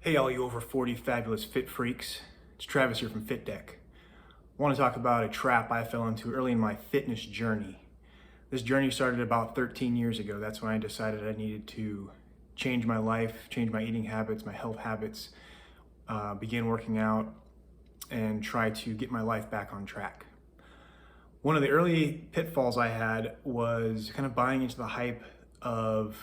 Hey, all you over 40 fabulous fit freaks. It's Travis here from FitDeck. I want to talk about a trap I fell into early in my fitness journey. This journey started about 13 years ago. That's when I decided I needed to change my life, change my eating habits, my health habits, begin working out, and try to get my life back on track. One of the early pitfalls I had was kind of buying into the hype of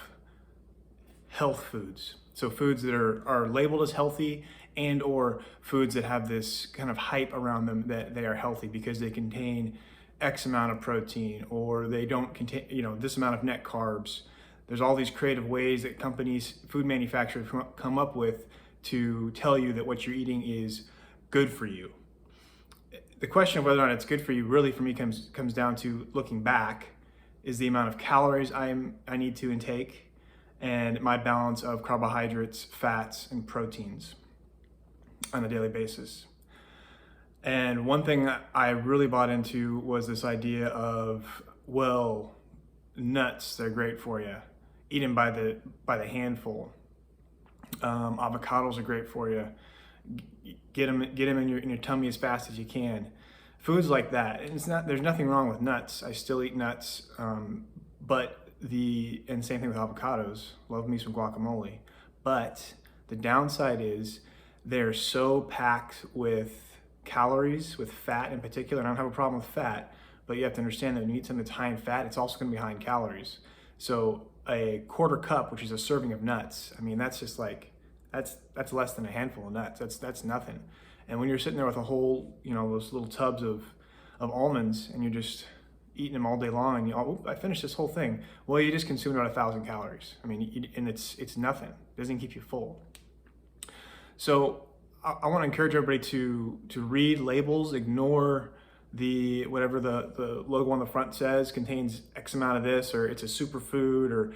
health foods. So foods that are labeled as healthy and or foods that have this kind of hype around them that they are healthy because they contain X amount of protein or they don't contain, this amount of net carbs. There's all these creative ways that companies, food manufacturers come up with to tell you that what you're eating is good for you. The question of whether or not it's good for you really for me comes down to looking back is the amount of calories I need to intake and my balance of carbohydrates, fats, and proteins on a daily basis. And one thing I really bought into was this idea of, well, nuts, they're great for you. Eat them by the handful. Avocados are great for you. Get them in your tummy as fast as you can. Foods like that. And there's nothing wrong with nuts. I still eat nuts, and same thing with avocados. Love me some guacamole. But the downside is they're so packed with calories, with fat in particular. And I don't have a problem with fat, but you have to understand that when you eat something that's high in fat, it's also going to be high in calories. So a quarter cup, which is a serving of nuts, I mean, that's just like, that's less than a handful of nuts. That's nothing. And when you're sitting there with a whole, those little tubs of almonds and you're just eating them all day long and I finished this whole thing. Well, you just consumed about 1,000 calories. I mean, and it's nothing. It doesn't keep you full. So I want to encourage everybody to read labels, ignore whatever the logo on the front says contains X amount of this, or it's a superfood, or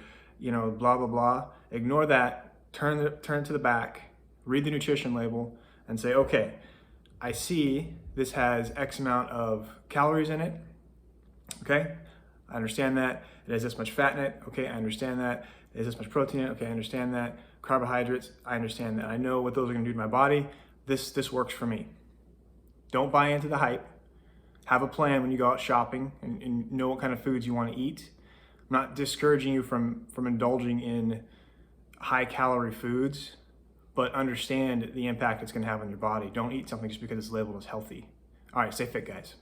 blah blah blah. Ignore that. Turn to the back, read the nutrition label, and say, okay, I see this has X amount of calories in it. Okay, I understand that. It has this much fat in it. Okay, I understand that. It has this much protein in it. Okay, I understand that. Carbohydrates, I understand that. I know what those are going to do to my body. This works for me. Don't buy into the hype. Have a plan when you go out shopping and know what kind of foods you want to eat. I'm not discouraging you from indulging in high calorie foods, but understand the impact it's going to have on your body. Don't eat something just because it's labeled as healthy. All right, stay fit, guys.